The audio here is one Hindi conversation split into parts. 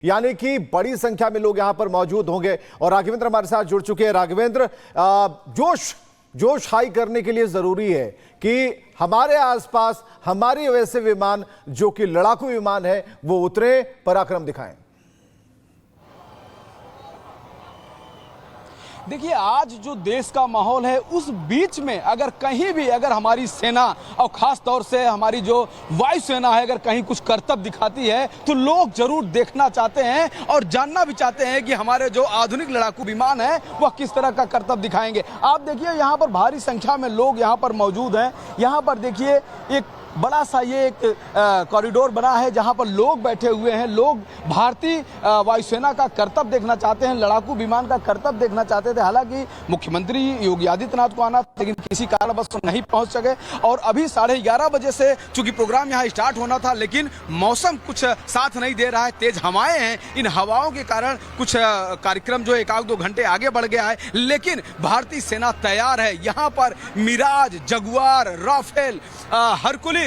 यानी कि बड़ी संख्या में लोग यहां पर मौजूद होंगे और राघवेंद्र हमारे साथ जुड़ चुके हैं। राघवेंद्र, जोश हाई करने के लिए जरूरी है कि हमारे आसपास हमारे वैसे विमान जो कि लड़ाकू विमान है वो उतरे, पराक्रम दिखाएं। देखिए, आज जो देश का माहौल है उस बीच में अगर कहीं भी अगर हमारी सेना और खास तौर से हमारी जो वायुसेना है अगर कहीं कुछ करतब दिखाती है तो लोग जरूर देखना चाहते हैं और जानना भी चाहते हैं कि हमारे जो आधुनिक लड़ाकू विमान है वह किस तरह का करतब दिखाएंगे। आप देखिए, यहाँ पर भारी संख्या में लोग यहाँ पर मौजूद हैं। यहाँ पर देखिए एक बड़ा सा ये एक कॉरिडोर बना है जहां पर लोग बैठे हुए हैं। लोग भारतीय वायुसेना का करतब देखना चाहते हैं, लड़ाकू विमान का करतब देखना चाहते थे। हालांकि मुख्यमंत्री योगी आदित्यनाथ को आना था लेकिन किसी कारणवश नहीं पहुंच सके और अभी 11:30 बजे से चूंकि प्रोग्राम यहां स्टार्ट होना था लेकिन मौसम कुछ साथ नहीं दे रहा है, तेज हवाएं हैं। इन हवाओं के कारण कुछ कार्यक्रम जो 1-2 घंटे आगे बढ़ गया है, लेकिन भारतीय सेना तैयार है। यहाँ पर मिराज, जगुआर, राफेल, हरकुलिस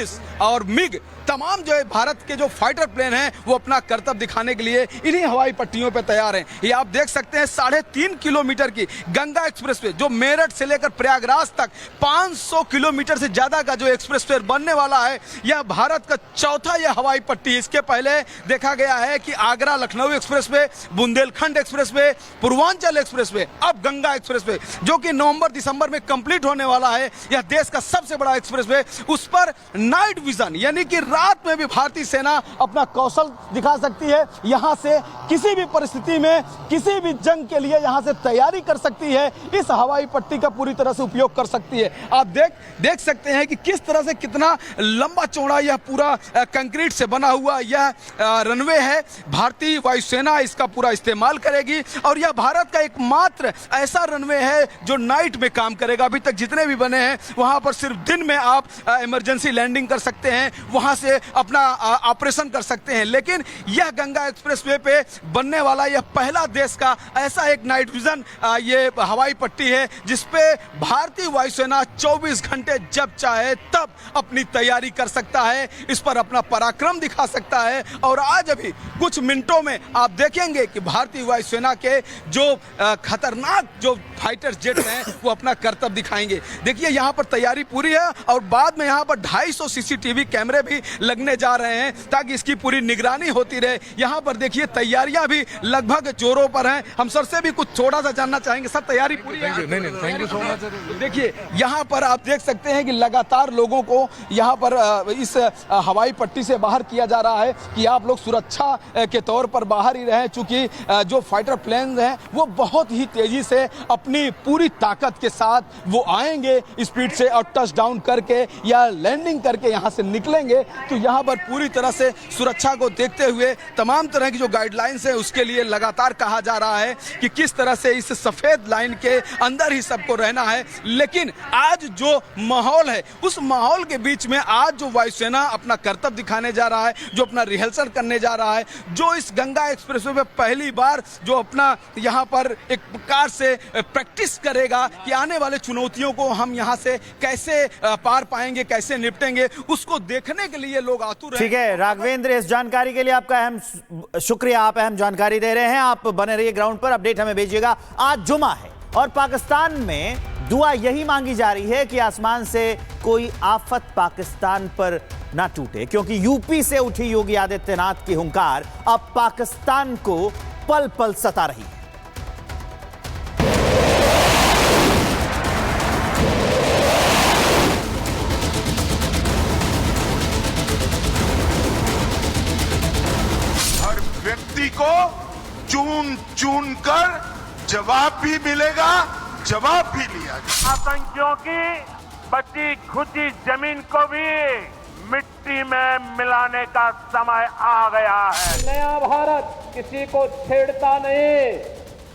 और मिग तमाम जो है भारत के जो फाइटर प्लेन हैं वो अपना करतब दिखाने के लिए इन्हीं हवाई पट्टियों पे तैयार हैं। ये आप देख सकते हैं 3.5 किलोमीटर की गंगा एक्सप्रेसवे जो मेरठ से लेकर प्रयागराज तक 500 किलोमीटर से ज्यादा का जो एक्सप्रेसवे बनने वाला है, यह भारत का चौथा यह हवाई पट्टी। इसके पहले देखा गया है कि Agra Lucknow expressway, Bundelkhand expressway, Purvanchal expressway, अब गंगा एक्सप्रेसवे जो कि नवंबर-दिसंबर में कंप्लीट होने वाला है। यह देश का सबसे बड़ा एक्सप्रेसवे, उस पर नाइट विजन यानी कि रात में भी भारतीय सेना अपना कौशल दिखा सकती है। यहां से किसी भी परिस्थिति में किसी भी जंग के लिए यहां से तैयारी कर सकती है। इस हवाई पट्टी का पूरी तरह से उपयोग कर सकती है। आप देख सकते हैं कि किस तरह से कितना लंबा चौड़ा यह पूरा कंक्रीट से बना हुआ यह रनवे है। भारतीय वायुसेना इसका पूरा इस्तेमाल करेगी और यह भारत का एकमात्र ऐसा रनवे है जो नाइट में काम करेगा। अभी तक जितने भी बने हैं वहां पर सिर्फ दिन में आप इमरजेंसी लैंडिंग कर सकते हैं, वहां से अपना ऑपरेशन कर सकते हैं। लेकिन यह गंगा एक्सप्रेसवे पे बनने वाला यह पहला देश का ऐसा एक नाइट विजन ये हवाई पट्टी है जिसपे भारतीय वायुसेना 24 घंटे जब चाहे तब अपनी तैयारी कर सकता है, इस पर अपना पराक्रम दिखा सकता है। और आज अभी कुछ मिनटों में आप देखेंगे कि भारतीय वायुसेना के जो खतरनाक जो फाइटर जेट हैं वो अपना करतब दिखाएंगे। देखिए, यहाँ पर तैयारी पूरी है और बाद में यहाँ पर 250 सीसीटीवी कैमरे भी लगने जा रहे हैं ताकि इसकी पूरी निगरानी होती रहे। यहाँ पर देखिए तैयारियां भी लगभग जोरों पर हैं। हम सर से भी कुछ थोड़ा सा जानना चाहेंगे। सर, तैयारी पूरी है? Thank you so much. देखिए, यहाँ पर आप देख सकते हैं कि लगातार लोगों को यहाँ पर इस हवाई पट्टी से बाहर किया जा रहा है कि आप लोग सुरक्षा के तौर पर बाहर ही रहें, चूंकि जो फाइटर प्लेन हैं वो बहुत ही तेजी से अपनी पूरी ताकत के साथ वो आएंगे स्पीड से और टच डाउन करके या लैंडिंग करके यहाँ से निकलेंगे। तो यहाँ पर पूरी तरह से सुरक्षा को देखते हुए तमाम तरह की जो गाइडलाइंस है उसके लिए लगातार कहा जा रहा है कि किस तरह से इस सफेद लाइन के अंदर ही सबको रहना है। लेकिन आज जो माहौल है उस माहौल के बीच में आज जो वायुसेना अपना करतब दिखाने जा रहा है, जो अपना रिहर्सल करने जा रहा है, जो इस गंगा एक्सप्रेसवे पे पहली बार जो अपना यहाँ पर एक प्रकार से प्रैक्टिस करेगा कि आने वाले चुनौतियों को हम यहाँ से कैसे पार पाएंगे, कैसे निपटेंगे, उसको देखने के लिए लोग आतुर हैं। ठीक है राघवेंद्र, इस जानकारी के लिए आपका अहम शुक्रिया। आप अहम जानकारी दे रहे हैं। आप बने रहिए ग्राउंड पर, अपडेट हमें भेजिएगा। आज जुमा है और पाकिस्तान में दुआ यही मांगी जा रही है कि आसमान से कोई आफत पाकिस्तान पर ना टूटे, क्योंकि यूपी से उठी योगी आदित्यनाथ की हुंकार अब पाकिस्तान को पल पल सता रही है। व्यक्ति को चुन चुन कर जवाब भी मिलेगा, जवाब भी लिया जाएगा। आतंकियों की बची खुची जमीन को भी मिट्टी में मिलाने का समय आ गया है। नया भारत किसी को छेड़ता नहीं,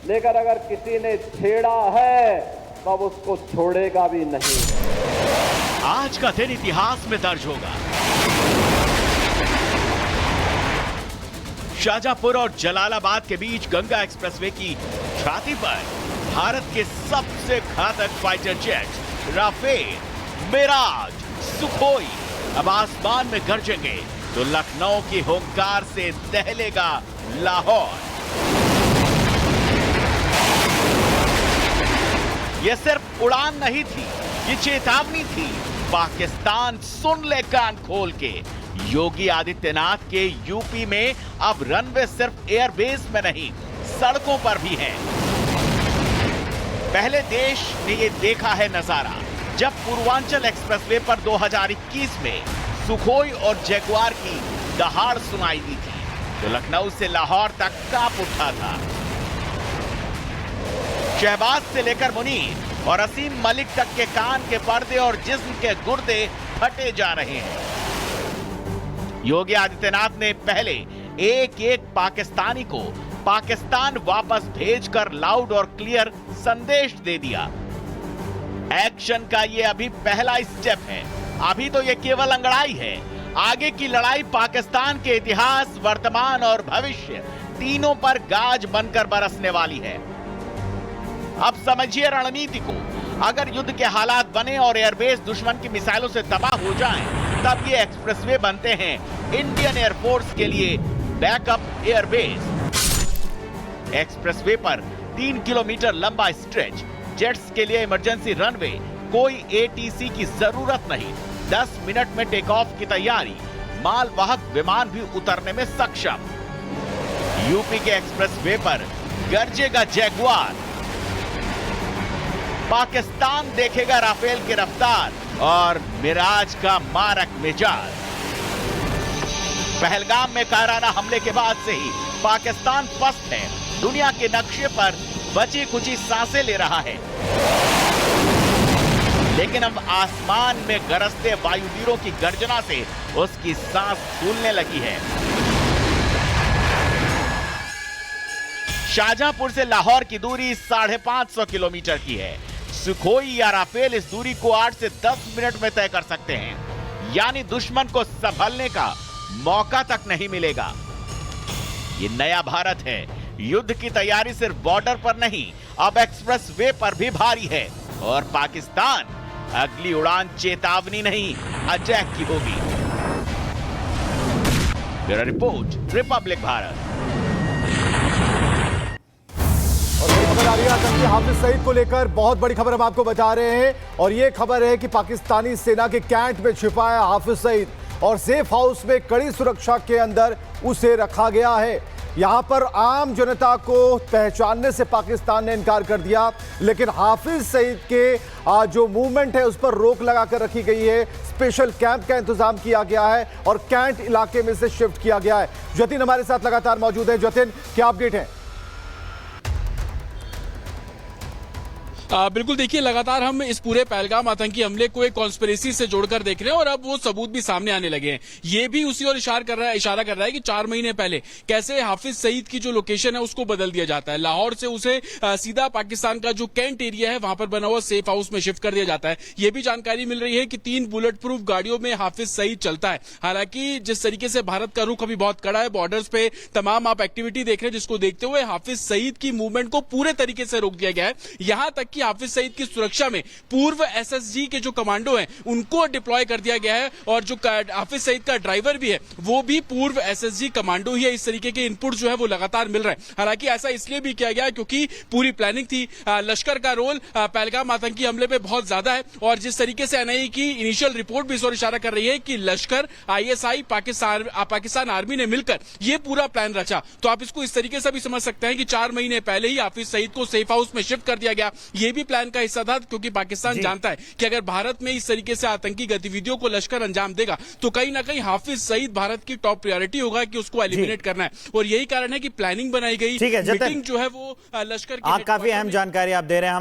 लेकिन अगर किसी ने छेड़ा है तो अब उसको छोड़ेगा भी नहीं। आज का दिन इतिहास में दर्ज होगा। शाहजहांपुर और जलालाबाद के बीच गंगा एक्सप्रेसवे की छाती पर भारत के सबसे घातक fighter jet Rafale, Mirage, Sukhoi अब आसमान में गरजेंगे तो लखनऊ की हुंकार से दहलेगा लाहौर। यह सिर्फ उड़ान नहीं थी, ये चेतावनी थी। पाकिस्तान सुन ले कान खोल के। योगी आदित्यनाथ के यूपी में अब रनवे सिर्फ एयरबेस में नहीं, सड़कों पर भी है। पहले देश ने ये देखा है नजारा जब पूर्वांचल एक्सप्रेसवे पर 2021 में सुखोई और जगुआर की दहाड़ सुनाई दी थी, तो लखनऊ से लाहौर तक कांप उठा था। शहबाज से लेकर मुनीर और असीम मलिक तक के कान के पर्दे और जिस्म के गुर्दे फटे जा रहे हैं। योगी आदित्यनाथ ने पहले एक एक पाकिस्तानी को पाकिस्तान वापस भेजकर लाउड और क्लियर संदेश दे दिया। एक्शन का ये अभी पहला स्टेप है। अभी तो ये केवल अंगड़ाई है। आगे की लड़ाई पाकिस्तान के इतिहास, वर्तमान और भविष्य तीनों पर गाज बनकर बरसने वाली है। अब समझिए रणनीति को। अगर युद्ध के हालात बने और एयरबेस दुश्मन की मिसाइलों से तबाह हो जाएं, तब ये एक्सप्रेसवे बनते हैं इंडियन एयरफोर्स के लिए बैकअप एयरबेस। एक्सप्रेसवे पर 3 किलोमीटर लंबा स्ट्रेच, जेट्स के लिए इमरजेंसी रनवे, कोई एटीसी की जरूरत नहीं। 10 मिनट में टेक ऑफ की तैयारी, मालवाहक विमान भी उतरने में सक्षम। यूपी के एक्सप्रेसवे पर गरजेगा जगुआर। पाकिस्तान देखेगा राफेल की रफ्तार और मिराज का मारक मिजाज। पहलगाम में कायराना हमले के बाद से ही पाकिस्तान पस्त है, दुनिया के नक्शे पर बची कुची सांसें ले रहा है। लेकिन अब आसमान में गरजते वायुवीरों की गर्जना से उसकी सांस फूलने लगी है। शाहजहांपुर से लाहौर की दूरी 550 किलोमीटर की है। सुखोई या राफेल इस दूरी को 8 से 10 मिनट में तय कर सकते हैं, यानी दुश्मन को संभलने का मौका तक नहीं मिलेगा। ये नया भारत है। युद्ध की तैयारी सिर्फ बॉर्डर पर नहीं, अब एक्सप्रेस वे पर भी भारी है। और पाकिस्तान अगली उड़ान चेतावनी नहीं, अटैक की होगी। Bureau report, Republic Bharat. और बड़ी खबर आ रही है आतंकी हाफिज सईद को लेकर, बहुत बड़ी खबर हम आपको बता रहे हैं। और ये खबर है कि पाकिस्तानी सेना के कैंट में छिपा है हाफिज सईद और सेफ हाउस में कड़ी सुरक्षा के अंदर उसे रखा गया है। यहां पर आम जनता को पहचानने से पाकिस्तान ने इनकार कर दिया, लेकिन हाफिज सईद के जो मूवमेंट है उस पर रोक लगा कर रखी गई है। स्पेशल कैंप का इंतजाम किया गया है और कैंट इलाके में से शिफ्ट किया गया है। जतिन हमारे साथ लगातार मौजूद है। जतिन, क्या अपडेट है? बिल्कुल, देखिए लगातार हम इस पूरे पहलगाम आतंकी हमले को एक कॉन्स्पिरेसी से जोड़कर देख रहे हैं और अब वो सबूत भी सामने आने लगे हैं। ये भी उसी ओर इशारा कर रहा है कि 4 महीने पहले कैसे हाफिज सईद की जो लोकेशन है उसको बदल दिया जाता है। लाहौर से उसे सीधा पाकिस्तान का जो कैंट एरिया है वहां पर बना हुआ सेफ हाउस में शिफ्ट कर दिया जाता है। ये भी जानकारी मिल रही है कि 3 बुलेट प्रूफ गाड़ियों में हाफिज सईद चलता है। हालांकि जिस तरीके से भारत का रुख अभी बहुत कड़ा है, बॉर्डर्स पे तमाम आप एक्टिविटी देख रहे हैं, जिसको देखते हुए हाफिज सईद की मूवमेंट को पूरे तरीके से रोक दिया गया है। यहां तक कि हाफिज सईद की सुरक्षा में पूर्व एसएसजी के जो कमांडो हैं उनको डिप्लॉय कर दिया गया है और जो हाफिज सईद का ड्राइवर भी है वो भी पूर्व एसएसजी कमांडो ही है। इस तरीके के इनपुट जो है वो लगातार मिल रहे हैं। हालांकि ऐसा इसलिए भी किया गया है क्योंकि पूरी प्लानिंग थी। लश्कर का रोल पहलगाम आतंकी हमले पे बहुत ज्यादा है और जिस तरीके से एनआईए की इनिशियल रिपोर्ट भी इस ओर इशारा कर रही है कि लश्कर, आईएसआई, पाकिस्तान आर्मी ने मिलकर ये पूरा प्लान रचा। तो आप इसको इस तरीके से भी समझ सकते हैं कि 4 महीने पहले ही हाफिज सईद को सेफ हाउस में शिफ्ट कर दिया गया। ये भी प्लान का हिस्सा था क्योंकि पाकिस्तान जानता है कि अगर भारत में इस तरीके से आतंकी गतिविधियों को लश्कर अंजाम देगा तो कहीं ना कहीं हाफिज सईद भारत की टॉप प्रायोरिटी होगा कि उसको एलिमिनेट करना है। और यही कारण है कि प्लानिंग बनाई गई, मीटिंग जो है वो लश्कर की। काफी अहम जानकारी आप दे रहे हैं।